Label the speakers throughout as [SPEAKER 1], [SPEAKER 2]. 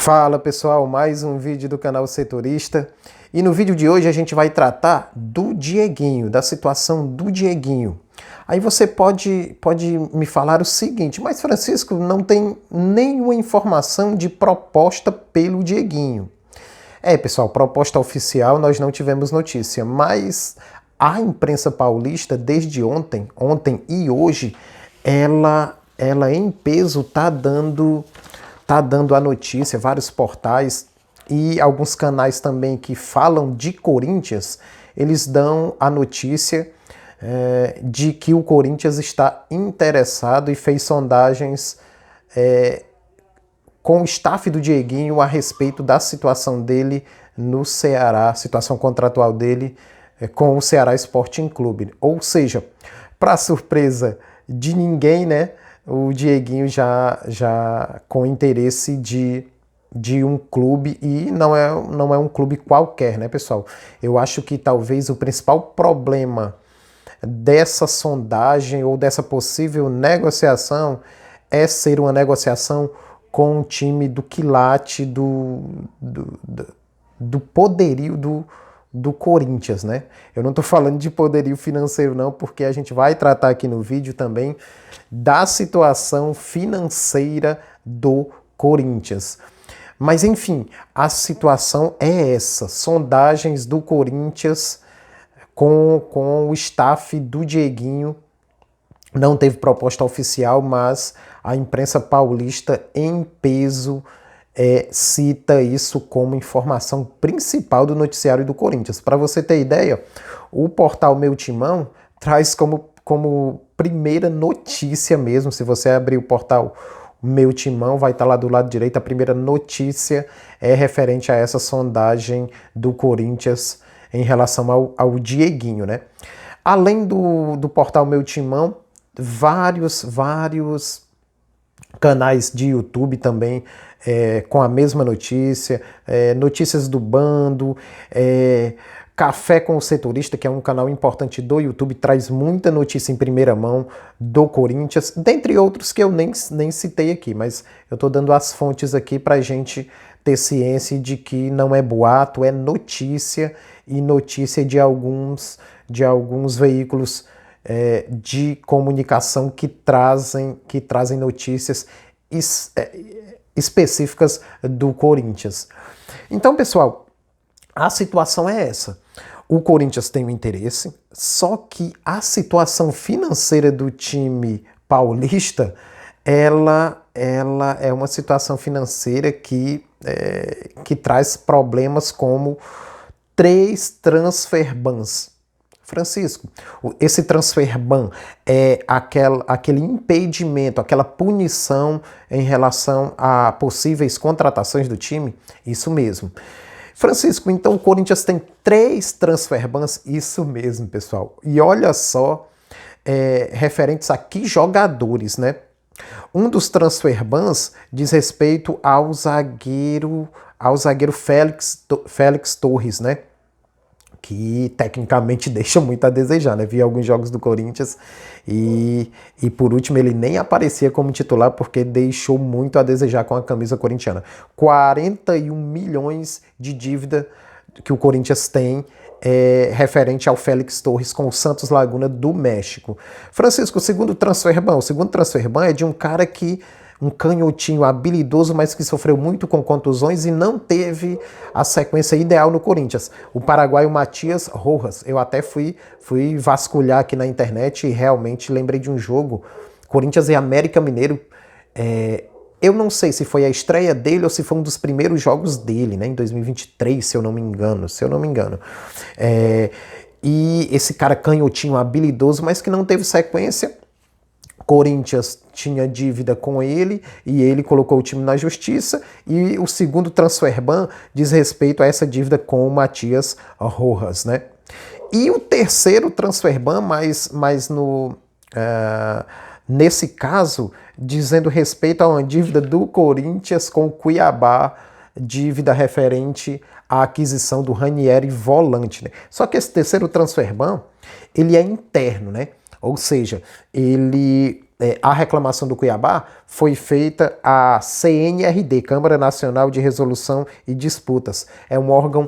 [SPEAKER 1] Fala pessoal, mais um vídeo do canal Setorista. E no vídeo de hoje a gente vai tratar do Dieguinho, da situação do Dieguinho. Aí você pode me falar o seguinte: mas Francisco, não tem nenhuma informação de proposta pelo Dieguinho. Pessoal, proposta oficial nós não tivemos notícia, mas a imprensa paulista desde ontem e hoje, ela em peso tá dando a notícia, vários portais e alguns canais também que falam de Corinthians, eles dão a notícia de que o Corinthians está interessado e fez sondagens com o staff do Dieguinho a respeito da situação dele no Ceará, situação contratual dele com o Ceará Sporting Clube. Ou seja, para surpresa de ninguém, né? O Dieguinho já com interesse de um clube, e não é um clube qualquer, né, pessoal? Eu acho que talvez o principal problema dessa sondagem ou dessa possível negociação é ser uma negociação com um time do quilate do poderio do Corinthians, né? Eu não estou falando de poderio financeiro não, porque a gente vai tratar aqui no vídeo também da situação financeira do Corinthians. Mas enfim, a situação é essa: sondagens do Corinthians com o staff do Dieguinho. Não teve proposta oficial, mas a imprensa paulista em peso cita isso como informação principal do noticiário do Corinthians. Para você ter ideia, o portal Meu Timão traz como primeira notícia mesmo. Se você abrir o portal Meu Timão, vai estar lá do lado direito, a primeira notícia é referente a essa sondagem do Corinthians em relação ao Dieguinho, né? Além do portal Meu Timão, vários canais de YouTube também com a mesma notícia, notícias do Bando, Café com o Setorista, que é um canal importante do YouTube, traz muita notícia em primeira mão do Corinthians, dentre outros que eu nem citei aqui, mas eu estou dando as fontes aqui para a gente ter ciência de que não é boato, é notícia, e notícia de alguns veículos de comunicação que trazem notícias específicas do Corinthians. Então, pessoal, a situação é essa. O Corinthians tem um interesse, só que a situação financeira do time paulista, ela é uma situação financeira que traz problemas como 3 transfer bans. Francisco, esse transfer ban é aquele impedimento, aquela punição em relação a possíveis contratações do time? Isso mesmo. Francisco, então o Corinthians tem 3 transfer bans? Isso mesmo, pessoal. E olha só, referentes a que jogadores, né? Um dos transfer bans diz respeito ao zagueiro Félix Torres, né? Que tecnicamente deixa muito a desejar, né? Vi alguns jogos do Corinthians e por último ele nem aparecia como titular porque deixou muito a desejar com a camisa corintiana. 41 milhões de dívida que o Corinthians tem referente ao Félix Torres com o Santos Laguna do México. Francisco, o segundo transfer ban é de um cara um canhotinho habilidoso, mas que sofreu muito com contusões e não teve a sequência ideal no Corinthians. O paraguaio Matias Rojas. Eu até fui vasculhar aqui na internet e realmente lembrei de um jogo, Corinthians e América Mineiro. Eu não sei se foi a estreia dele ou se foi um dos primeiros jogos dele, né, em 2023, se eu não me engano. E esse cara canhotinho habilidoso, mas que não teve sequência. Corinthians tinha dívida com ele e ele colocou o time na justiça, e o segundo transfer ban diz respeito a essa dívida com o Matias Rojas, né? E o terceiro transfer ban, nesse caso, dizendo respeito a uma dívida do Corinthians com o Cuiabá, dívida referente à aquisição do Ranieri volante, né? Só que esse terceiro transfer ban, ele é interno, né? Ou seja, ele a reclamação do Cuiabá foi feita à CNRD, Câmara Nacional de Resolução e Disputas. É um órgão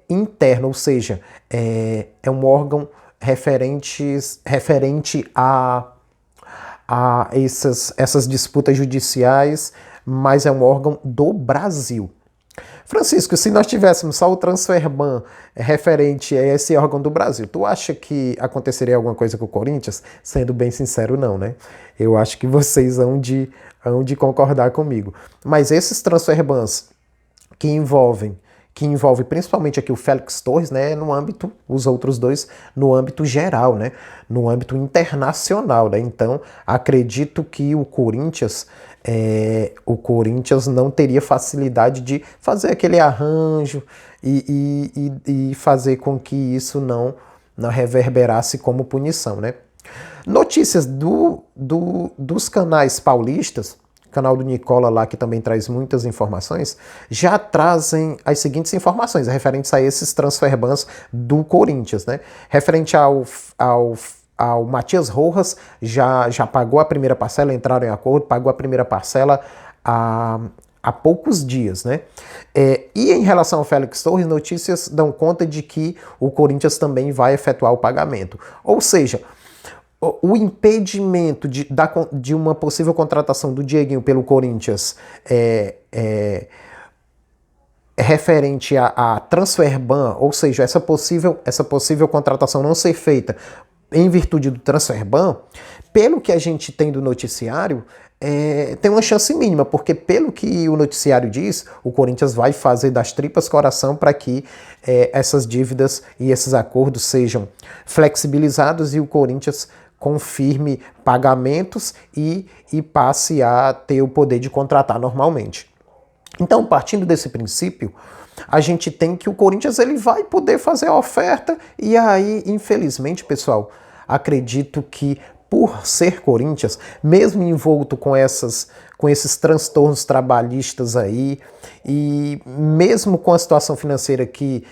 [SPEAKER 1] interno, ou seja, é um órgão referente a essas disputas judiciais, mas é um órgão do Brasil. Francisco, se nós tivéssemos só o Transferban referente a esse órgão do Brasil, tu acha que aconteceria alguma coisa com o Corinthians? Sendo bem sincero, não, né? Eu acho que vocês hão de concordar comigo. Mas esses Transferbans que envolvem principalmente aqui o Félix Torres, né, no âmbito, os outros dois, no âmbito geral, né, no âmbito internacional, né, então acredito que o Corinthians não teria facilidade de fazer aquele arranjo e fazer com que isso não reverberasse como punição, né. Notícias dos canais paulistas, canal do Nicola lá, que também traz muitas informações, já trazem as seguintes informações referentes a esses transferbans do Corinthians, né? Referente ao Matias Rojas, já pagou a primeira parcela, entraram em acordo, pagou a primeira parcela há poucos dias, né? E em relação ao Félix Torres, notícias dão conta de que o Corinthians também vai efetuar o pagamento. Ou seja, o impedimento de uma possível contratação do Dieguinho pelo Corinthians referente a Transferban, ou seja, essa possível contratação não ser feita em virtude do Transferban, pelo que a gente tem do noticiário, tem uma chance mínima, porque pelo que o noticiário diz, o Corinthians vai fazer das tripas coração para que essas dívidas e esses acordos sejam flexibilizados e o Corinthians confirme pagamentos e passe a ter o poder de contratar normalmente. Então, partindo desse princípio, a gente tem que o Corinthians ele vai poder fazer a oferta e aí, infelizmente, pessoal, acredito que por ser Corinthians, mesmo envolto com esses transtornos trabalhistas aí e mesmo com a situação financeira que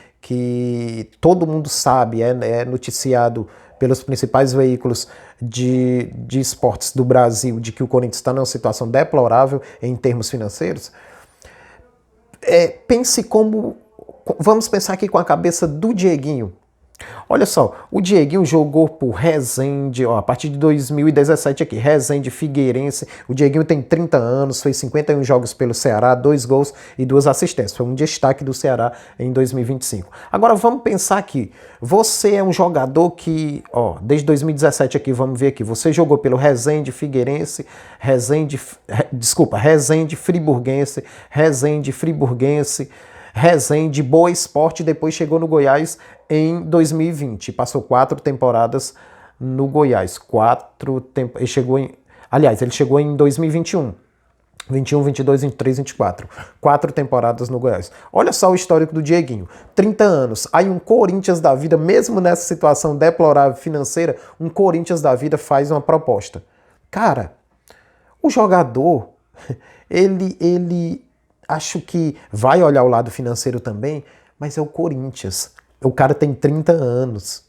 [SPEAKER 1] todo mundo sabe, é noticiado pelos principais veículos de esportes do Brasil, de que o Corinthians está numa situação deplorável em termos financeiros, vamos pensar aqui com a cabeça do Dieguinho. Olha só, o Dieguinho jogou por Resende, a partir de 2017 aqui, Resende, Figueirense. O Dieguinho tem 30 anos, fez 51 jogos pelo Ceará, 2 gols e 2 assistências. Foi um destaque do Ceará em 2025. Agora vamos pensar aqui, você é um jogador que, desde 2017 aqui, vamos ver aqui, você jogou pelo Resende, Figueirense, Resende, Friburguense, Resende, Boa Esporte, depois chegou no Goiás em 2020. Passou 4 temporadas no Goiás. Ele chegou em 2021. 21, 22, 23, 24. 4 temporadas no Goiás. Olha só o histórico do Dieguinho. 30 anos. Aí um Corinthians da vida, mesmo nessa situação deplorável financeira, um Corinthians da vida faz uma proposta. Cara, o jogador, ele acho que vai olhar o lado financeiro também, mas é o Corinthians. O cara tem 30 anos.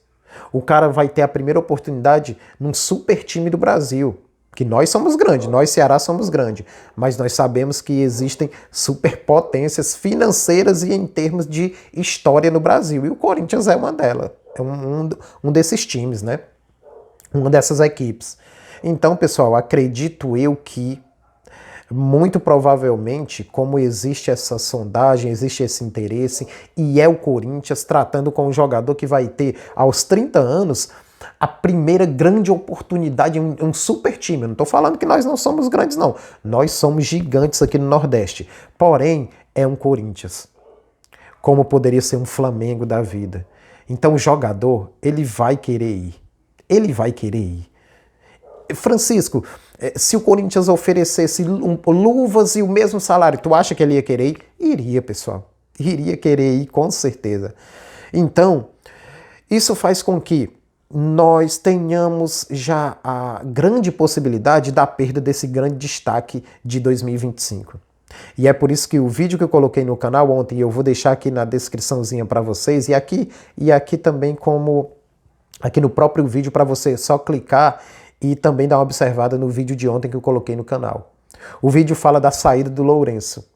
[SPEAKER 1] O cara vai ter a primeira oportunidade num super time do Brasil. Que nós somos grandes, nós Ceará somos grandes, mas nós sabemos que existem superpotências financeiras e em termos de história no Brasil. E o Corinthians é uma delas, é um desses times, né? Uma dessas equipes. Então, pessoal, acredito eu que muito provavelmente, como existe essa sondagem, existe esse interesse, e é o Corinthians tratando com um jogador que vai ter, aos 30 anos, a primeira grande oportunidade em um super time. Eu não estou falando que nós não somos grandes, não. Nós somos gigantes aqui no Nordeste. Porém, é um Corinthians. Como poderia ser um Flamengo da vida. Então, o jogador, ele vai querer ir. Ele vai querer ir. Francisco, se o Corinthians oferecesse luvas e o mesmo salário, tu acha que ele ia querer ir? Iria, pessoal. Iria querer ir, com certeza. Então, isso faz com que nós tenhamos já a grande possibilidade da perda desse grande destaque de 2025. E é por isso que o vídeo que eu coloquei no canal ontem, eu vou deixar aqui na descriçãozinha para vocês, e aqui também aqui no próprio vídeo para você só clicar e também dá uma observada no vídeo de ontem que eu coloquei no canal. O vídeo fala da saída do Lourenço.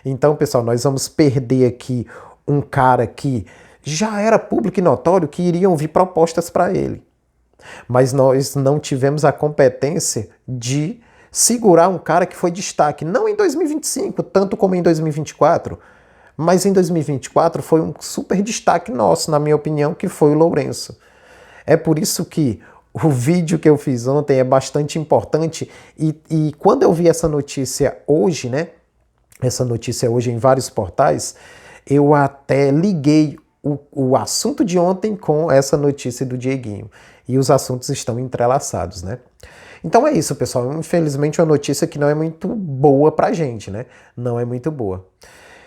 [SPEAKER 1] Então, pessoal, nós vamos perder aqui um cara que já era público e notório que iriam vir propostas para ele. Mas nós não tivemos a competência de segurar um cara que foi destaque, não em 2025, tanto como em 2024, mas em 2024 foi um super destaque nosso, na minha opinião, que foi o Lourenço. É por isso que o vídeo que eu fiz ontem é bastante importante e quando eu vi essa notícia hoje, né? Essa notícia hoje em vários portais, eu até liguei o assunto de ontem com essa notícia do Dieguinho. E os assuntos estão entrelaçados, né? Então é isso, pessoal. Infelizmente, uma notícia que não é muito boa pra gente, né? Não é muito boa.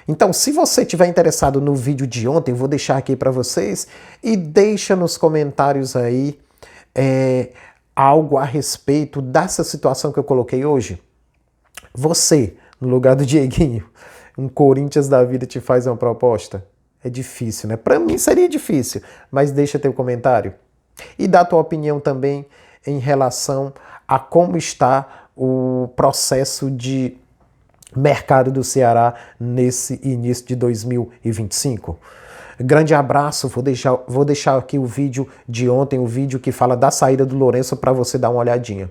[SPEAKER 1] Então, se você estiver interessado no vídeo de ontem, eu vou deixar aqui para vocês e deixa nos comentários aí algo a respeito dessa situação que eu coloquei hoje. Você, no lugar do Dieguinho, um Corinthians da vida te faz uma proposta? É difícil, né? Para mim seria difícil, mas deixa teu comentário. E dá tua opinião também em relação a como está o processo de mercado do Ceará nesse início de 2025. Grande abraço, vou deixar aqui o vídeo de ontem, o vídeo que fala da saída do Lourenço para você dar uma olhadinha.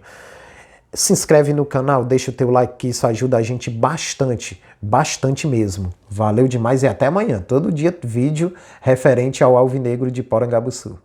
[SPEAKER 1] Se inscreve no canal, deixa o teu like que isso ajuda a gente bastante, bastante mesmo. Valeu demais e até amanhã. Todo dia vídeo referente ao Alvinegro de Porangabuçu.